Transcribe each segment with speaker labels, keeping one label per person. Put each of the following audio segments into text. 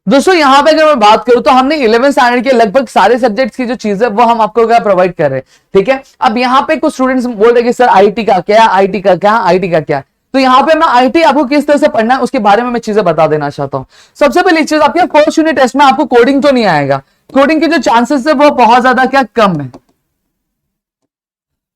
Speaker 1: दोस्तों यहाँ पे अगर मैं बात करूं तो हमने 11th स्टैंडर्ड के लगभग सारे सब्जेक्ट्स की जो चीज है वो हम आपको क्या प्रोवाइड कर रहे हैं, ठीक है। अब यहाँ पे कुछ स्टूडेंट्स बोल रहे हैं कि सर आईटी का क्या, आईटी का क्या, आईटी का क्या। तो यहाँ पे मैं आईटी आपको किस तरह से पढ़ना है उसके बारे में मैं चीजें बता देना चाहता हूँ। सबसे पहली चीज, आपके फर्स्ट यूनिट टेस्ट में आपको कोडिंग तो नहीं आएगा, कोडिंग के जो चांसेस है वो बहुत ज्यादा क्या कम है,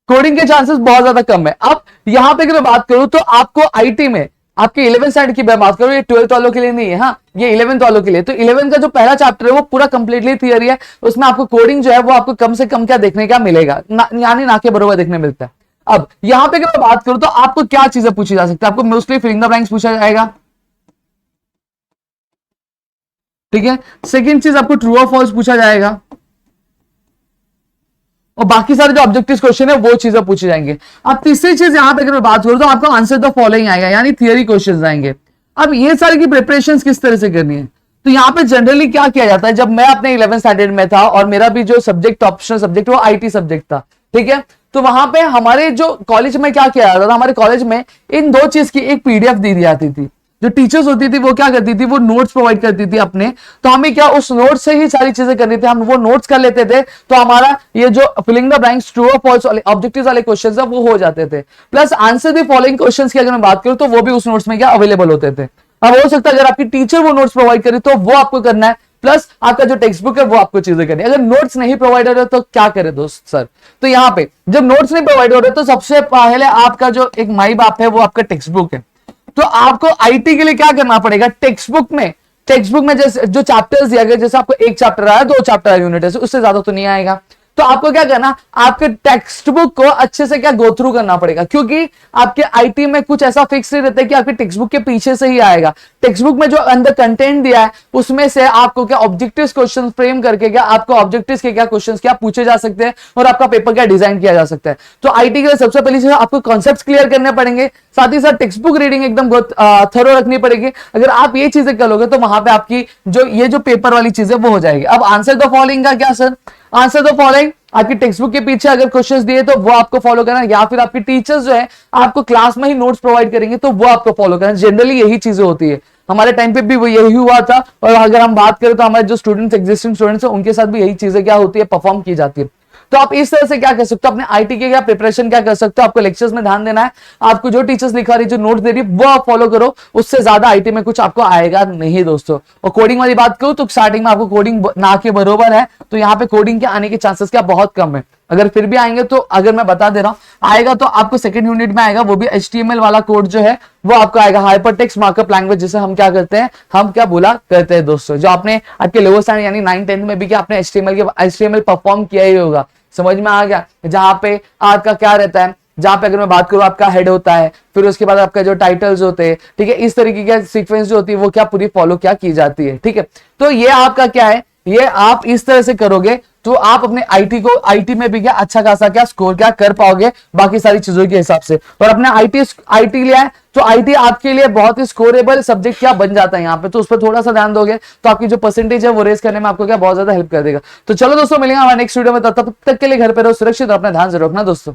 Speaker 1: कोडिंग के चांसेस बहुत ज्यादा कम है। अब यहाँ पे अगर मैं बात करूं तो आपको आईटी में आपके 11th स्टैंडर्ड की बात करूं, ये 12th वालों के लिए नहीं है, हाँ ये 11th वालों के लिए। तो 11th का जो पहला चैप्टर है वो पूरा कंप्लीटली थियरी है, उसमें आपको कोडिंग जो है वो आपको कम से कम क्या देखने का मिलेगा, यानी ना के बराबर देखने मिलता है। अब यहाँ पे अगर मैं बात करूं तो आपको क्या चीजें पूछी जा सकती है, आपको मोस्टली फिलिंग द ब्लैंक्स पूछा जाएगा, ठीक है। सेकेंड चीज आपको ट्रू और फॉल्स पूछा जाएगा, और बाकी सारे जो ऑब्जेक्टिव क्वेश्चन है वो चीजें पूछी जाएंगे। अब तीसरी चीज यहां पे अगर मैं बात करूं तो आपको आंसर द फॉलोइंग आएगा, यानी थियरी क्वेश्चन आएंगे। अब ये सारी की प्रिपरेशन किस तरह से करनी है, तो यहाँ पे जनरली क्या किया जाता है, जब मैं अपने 11th स्टैंडर्ड में था और मेरा भी जो सब्जेक्ट ऑप्शनल सब्जेक्ट वो आईटी सब्जेक्ट था, ठीक है। तो वहां पे हमारे जो कॉलेज में क्या किया जाता था, हमारे कॉलेज में इन दो चीज की एक पीडीएफ दी जाती थी। जो टीचर्स होती थी वो क्या करती थी, वो नोट्स प्रोवाइड करती थी अपने, तो हमें क्या उस नोट्स से ही सारी चीजें करनी थी, हम वो नोट्स कर लेते थे, तो हमारा ये जो फिलिंग द ब्लैंक्स ट्रू और फॉल्स वाले ऑब्जेक्टिव्स वाले क्वेश्चंस है वो हो जाते थे। Plus answer the following questions की अगर मैं बात करूं तो वो भी उस नोट्स में क्या अवेलेबल होते थे। अब हो सकता है अगर आपकी टीचर वो नोट्स प्रोवाइड करे तो वो आपको करना है, प्लस आपका जो टेक्स्ट बुक है वो आपको चीजें करनी है। अगर नोट्स नहीं प्रोवाइड हो रहे तो क्या करे दोस्त सर, तो यहाँ पे जब नोट्स नहीं प्रोवाइड हो रहे तो सबसे पहले आपका जो एक माई बाप है वो आपका टेक्स्ट बुक है। तो आपको आईटी के लिए क्या करना पड़ेगा, टेक्स्ट बुक में जैसे जो चैप्टर्स दिया गया, जैसे आपको एक चैप्टर आया, दो चैप्टर यूनिट है, उससे ज्यादा तो नहीं आएगा। तो आपको क्या करना, आपके टेक्स्ट बुक को अच्छे से क्या गो थ्रू करना पड़ेगा, क्योंकि आपके आईटी में कुछ ऐसा फिक्स नहीं रहता है कि आपके टेक्स्ट बुक के पीछे से ही आएगा। टेक्स्ट बुक में जो अंदर कंटेंट दिया है उसमें से आपको क्या ऑब्जेक्टिव क्वेश्चन फ्रेम करके क्या आपको ऑब्जेक्टिव के क्या क्वेश्चन क्या पूछे जा सकते हैं और आपका पेपर क्या डिजाइन किया जा सकता है। तो आईटी के लिए सबसे पहली चीज आपको कॉन्सेप्ट क्लियर करने पड़ेंगे, साथ ही साथ टेक्स्ट बुक रीडिंग एकदम थरो रखनी पड़ेगी। अगर आप ये चीजें कर लोगे तो वहां पे आपकी जो ये जो पेपर वाली चीजें वो हो जाएगी। अब आंसर द फॉलोइंग का क्या सर, आंसर द फॉलोइंग आपकी टेक्स्ट बुक के पीछे अगर क्वेश्चंस दिए तो वो आपको फॉलो करना, या फिर आपके टीचर्स जो है आपको क्लास में ही नोट्स प्रोवाइड करेंगे तो वो आपको फॉलो करना। जनरली यही चीजें होती है, हमारे टाइम पे भी वो यही हुआ था, और अगर हम बात करें तो हमारे जो स्टूडेंट्स एग्जिस्टिंग स्टूडेंट्स हैं उनके साथ भी यही चीजें क्या होती है, परफॉर्म की जाती है। तो आप इस तरह से क्या कर सकते हो, अपने आईटी के क्या प्रिपरेशन क्या कर सकते हो, आपको लेक्चर्स में ध्यान देना है, आपको जो टीचर्स लिखा रही जो नोट्स दे रही वो आप फॉलो करो, उससे ज्यादा आईटी में कुछ आपको आएगा नहीं दोस्तों। और कोडिंग वाली बात करूं तो स्टार्टिंग में आपको कोडिंग ना के बरोबर है, तो यहाँ पे कोडिंग के आने के चांसेस क्या बहुत कम है। अगर फिर भी आएंगे तो अगर मैं बता दे रहा हूं आएगा तो आपको सेकंड यूनिट में आएगा, वो भी HTML वाला कोड जो है वो आपको आएगा, हाइपरटेक्स्ट मार्कअप लैंग्वेज, जिसे हम क्या करते हैं, हम क्या बोला करते हैं दोस्तों, जो आपने आपके लोअर स्टैंडर्ड यानी 9th-10th में भी क्या आपने HTML परफॉर्म किया ही होगा, समझ में आ गया। जहां पे आपका क्या रहता है, जहां पे अगर मैं बात करूं आपका हेड होता है, फिर उसके बाद आपका जो टाइटल्स होते हैं, ठीक है, इस तरीके की सीक्वेंस जो होती है वो क्या पूरी फॉलो क्या की जाती है, ठीक है। तो ये आपका क्या है, ये आप इस तरह से करोगे तो आप अपने आईटी में भी क्या अच्छा खासा क्या स्कोर क्या कर पाओगे बाकी सारी चीजों के हिसाब से। और अपने आईटी लिया है तो आईटी आपके लिए बहुत ही स्कोरेबल सब्जेक्ट क्या बन जाता है यहाँ पे, तो उस पर थोड़ा सा ध्यान दोगे तो आपकी जो परसेंटेज है वो रेस करने में आपको क्या बहुत ज्यादा हेल्प कर देगा। तो चलो दोस्तों मिलेंगे हमारे नेक्स्ट वीडियो में, तब तक के लिए घर पे रहो सुरक्षित और अपना ध्यान जरूर रखना दोस्तों।